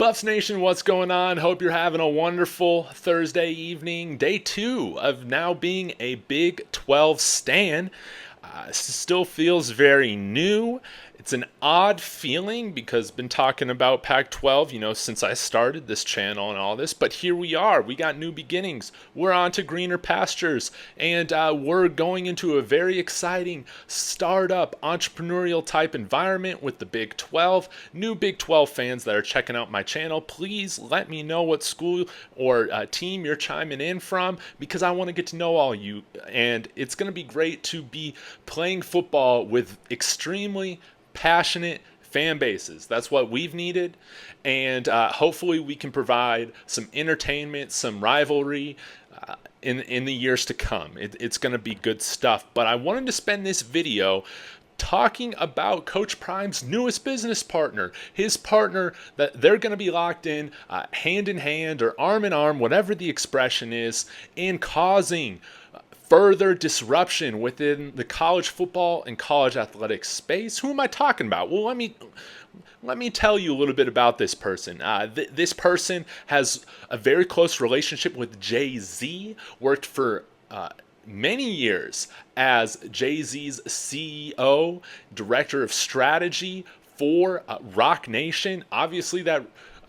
Buffs Nation, what's going on? Hope you're having a wonderful Thursday evening. Day 2 of now being a Big 12 stan. Still feels very new. It's an odd feeling because I've been talking about Pac-12, since I started this channel and all this. But here we are. We got new beginnings. We're on to greener pastures. And we're going into a very exciting startup, entrepreneurial type environment with the Big 12. New Big 12 fans that are checking out my channel, please let me know what school or team you're chiming in from because I want to get to know all you. And it's going to be great to be playing football with extremely passionate fan bases. That's what we've needed, and hopefully we can provide some entertainment, some rivalry in the years to come. It's going to be good stuff, but I wanted to spend this video talking about Coach Prime's newest business partner, his partner that they're going to be locked in hand in hand or arm in arm, whatever the expression is, in causing further disruption within the college football and college athletics space. Who am I talking about? Well, let me tell you a little bit about this person. This person has a very close relationship with Jay-Z, worked for many years as Jay-Z's CEO, director of strategy for Roc Nation. Obviously, that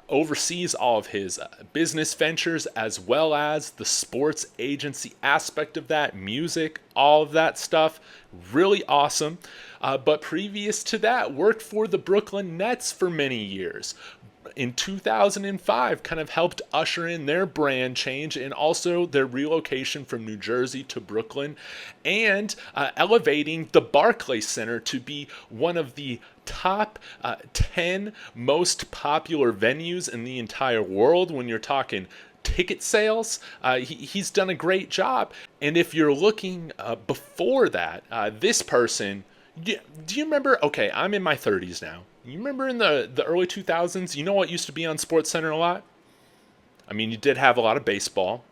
oversees all of his business ventures as well as the sports agency aspect of that, music, all of that stuff. Really awesome. But previous to that, worked for the Brooklyn Nets for many years. In 2005, kind of helped usher in their brand change and also their relocation from New Jersey to Brooklyn, and elevating the Barclay Center to be one of the top 10 most popular venues in the entire world when you're talking ticket sales. He's done a great job. And if you're looking before that, this person, do you remember? Okay, I'm in my 30s now. You remember in the early 2000s, you know what used to be on SportsCenter a lot? I mean, you did have a lot of baseball,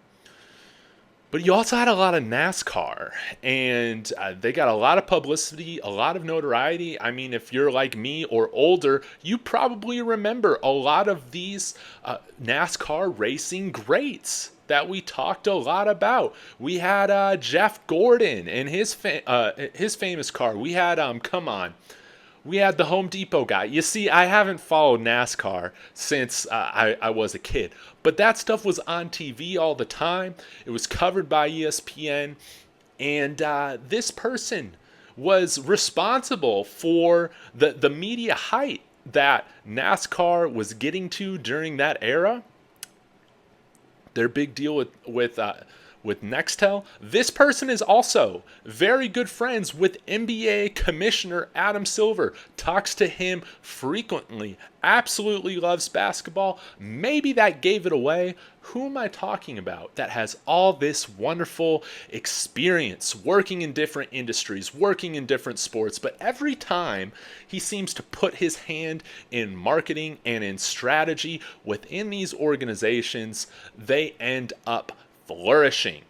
but you also had a lot of NASCAR, and they got a lot of publicity, a lot of notoriety. I mean, if you're like me or older, you probably remember a lot of these NASCAR racing greats that we talked a lot about. We had Jeff Gordon and his famous car. We had we had the Home Depot guy. You see, I haven't followed NASCAR since I was a kid. But that stuff was on TV all the time. It was covered by ESPN. And this person was responsible for the media height that NASCAR was getting to during that era. Their big deal with Nextel. This person is also very good friends with NBA Commissioner Adam Silver. Talks to him frequently. Absolutely loves basketball. Maybe that gave it away. Who am I talking about that has all this wonderful experience working in different industries, working in different sports, but every time he seems to put his hand in marketing and in strategy within these organizations, they end up flourishing.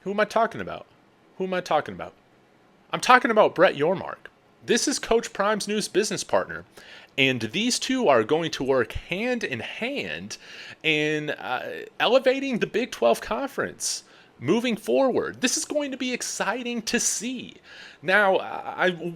Who am I talking about? I'm talking about Brett Yormark. This is Coach Prime's newest business partner. And these two are going to work hand in hand in elevating the Big 12 Conference moving forward. This is going to be exciting to see. Now,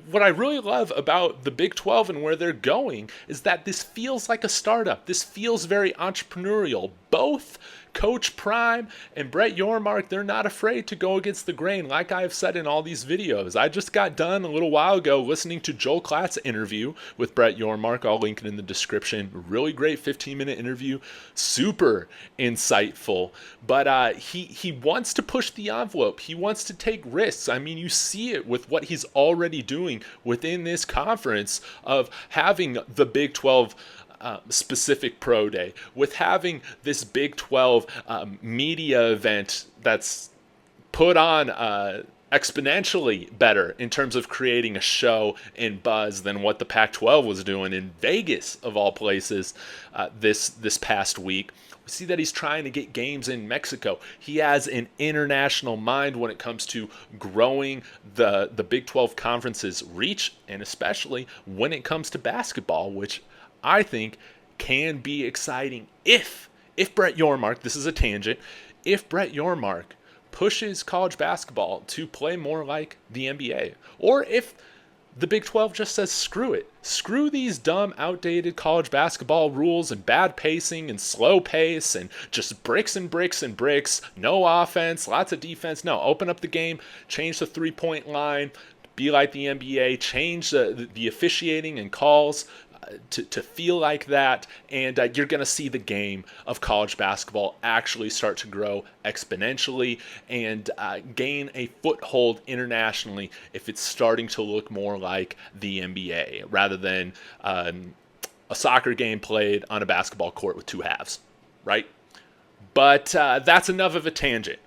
what I really love about the Big 12 and where they're going is that this feels like a startup. This feels very entrepreneurial. Both Coach Prime and Brett Yormark, they're not afraid to go against the grain, like I've said in all these videos. I just got done a little while ago listening to Joel Klatt's interview with Brett Yormark. I'll link it in the description. Really great 15-minute interview. Super insightful. But he wants to push the envelope. He wants to take risks. I mean, you see it with what he's already doing within this conference of having the Big 12 specific pro day, with having this Big 12 media event that's put on exponentially better in terms of creating a show and buzz than what the Pac-12 was doing in Vegas, of all places, this past week. We see that he's trying to get games in Mexico. He has an international mind when it comes to growing the Big 12 Conference's reach, and especially when it comes to basketball, which I think can be exciting if Brett Yormark, this is a tangent, if Brett Yormark pushes college basketball to play more like the NBA, or if the Big 12 just says, screw it. Screw these dumb, outdated college basketball rules and bad pacing and slow pace and just bricks and bricks and bricks. No offense, lots of defense. No, open up the game, change the three-point line, be like the NBA, change the officiating and calls to feel like that, and you're going to see the game of college basketball actually start to grow exponentially and gain a foothold internationally if it's starting to look more like the NBA rather than a soccer game played on a basketball court with two halves, right? But that's enough of a tangent.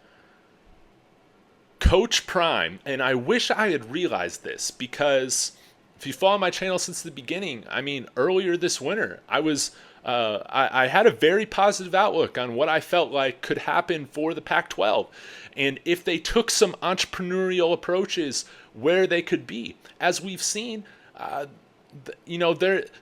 Coach Prime, and I wish I had realized this because if you follow my channel since the beginning, I mean, earlier this winter, I had a very positive outlook on what I felt like could happen for the Pac-12. And if they took some entrepreneurial approaches where they could be, as we've seen,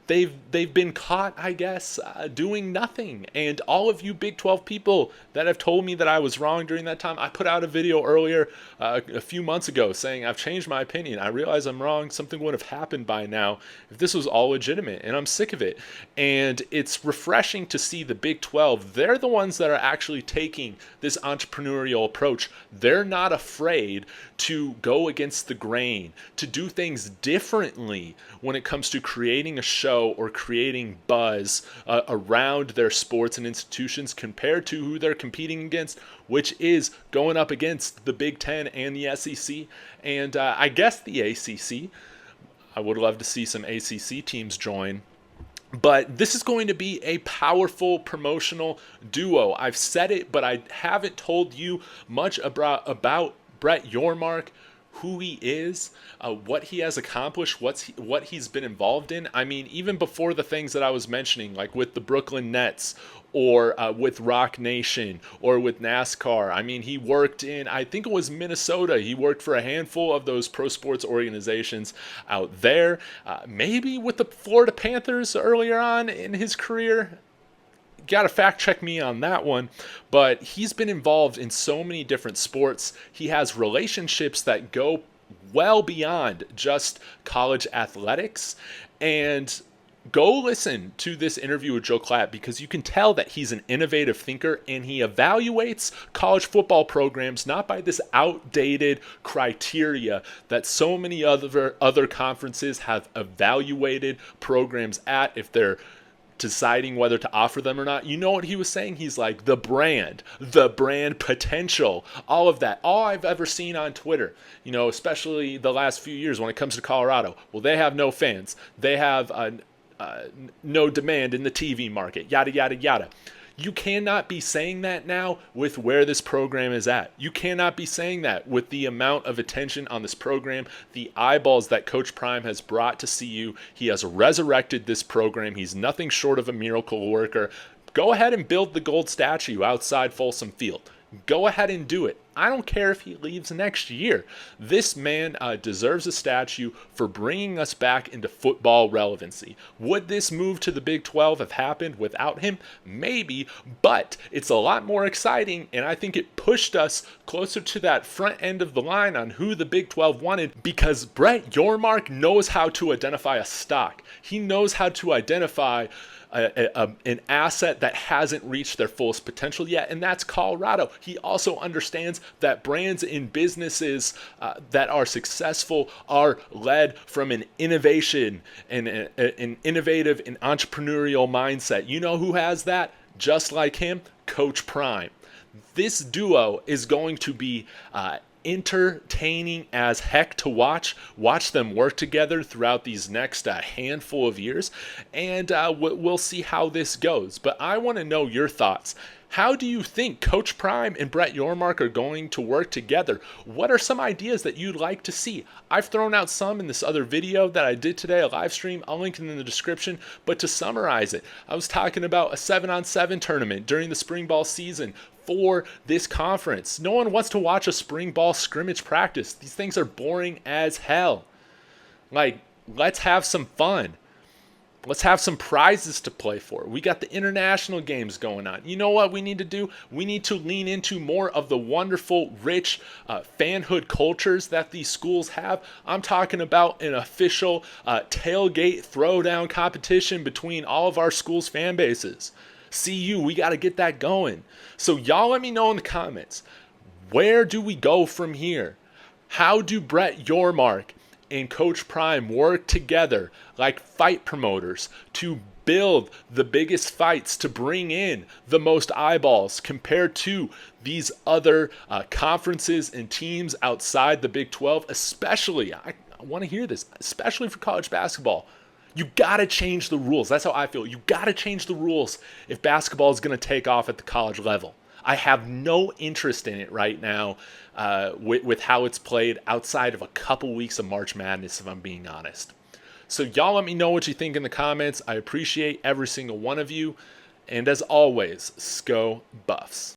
they've been caught, I guess, doing nothing. And all of you Big 12 people that have told me that I was wrong during that time, I put out a video earlier a few months ago saying I've changed my opinion. I realize I'm wrong. Something would have happened by now if this was all legitimate, and I'm sick of it. And it's refreshing to see the Big 12. They're the ones that are actually taking this entrepreneurial approach. They're not afraid to go against the grain, to do things differently when it comes to creating a show or creating buzz around their sports and institutions compared to who they're competing against, which is going up against the Big Ten and the SEC and I guess the ACC. I would love to see some ACC teams join. But this is going to be a powerful promotional duo. I've said it, but I haven't told you much about Brett Yormark, who he is, what he has accomplished, what he's been involved in. I mean, even before the things that I was mentioning, like with the Brooklyn Nets or with Roc Nation or with NASCAR. I mean, he worked in, I think it was Minnesota. He worked for a handful of those pro sports organizations out there. Maybe with the Florida Panthers earlier on in his career. Got to fact check me on that one, but he's been involved in so many different sports. He has relationships that go well beyond just college athletics. And go listen to this interview with Joe Klatt because you can tell that he's an innovative thinker and he evaluates college football programs not by this outdated criteria that so many other conferences have evaluated programs at if they're deciding whether to offer them or not. You know what he was saying? He's like, the brand potential, all of that. All I've ever seen on Twitter, especially the last few years when it comes to Colorado, well, they have no fans. They have no demand in the TV market, yada, yada, yada. You cannot be saying that now with where this program is at. You cannot be saying that with the amount of attention on this program, the eyeballs that Coach Prime has brought to CU. He has resurrected this program. He's nothing short of a miracle worker. Go ahead and build the gold statue outside Folsom Field. Go ahead and do it. I don't care if he leaves next year. This man deserves a statue for bringing us back into football relevancy. Would this move to the Big 12 have happened without him? Maybe, but it's a lot more exciting, and I think it pushed us closer to that front end of the line on who the Big 12 wanted because Brett Yormark knows how to identify a stock. He knows how to identify an asset that hasn't reached their fullest potential yet, and that's Colorado. He also understands that brands and businesses that are successful are led from an innovation and an innovative and entrepreneurial mindset. You know who has that? Just like him, Coach Prime. This duo is going to be entertaining as heck to watch them work together throughout these next handful of years, and we'll see how this goes. But I want to know your thoughts. How do you think Coach Prime and Brett Yormark are going to work together? What are some ideas that you'd like to see? I've thrown out some in this other video that I did today, a live stream. I'll link it in the description. But to summarize it, I was talking about a 7-on-7 tournament during the spring ball season for this conference. No one wants to watch a spring ball scrimmage practice. These things are boring as hell. Like, let's have some fun. Let's have some prizes to play for. We got the international games going on. You know what we need to do? We need to lean into more of the wonderful, rich fanhood cultures that these schools have. I'm talking about an official tailgate throwdown competition between all of our schools' fan bases. CU, we got to get that going. So y'all let me know in the comments, where do we go from here? How do Brett Yormark and Coach Prime work together like fight promoters to build the biggest fights, to bring in the most eyeballs compared to these other conferences and teams outside the Big 12? Especially, I want to hear this, especially for college basketball. You got to change the rules. That's how I feel. You got to change the rules if basketball is going to take off at the college level. I have no interest in it right now with how it's played outside of a couple weeks of March Madness, if I'm being honest. So y'all let me know what you think in the comments. I appreciate every single one of you. And as always, Sko Buffs.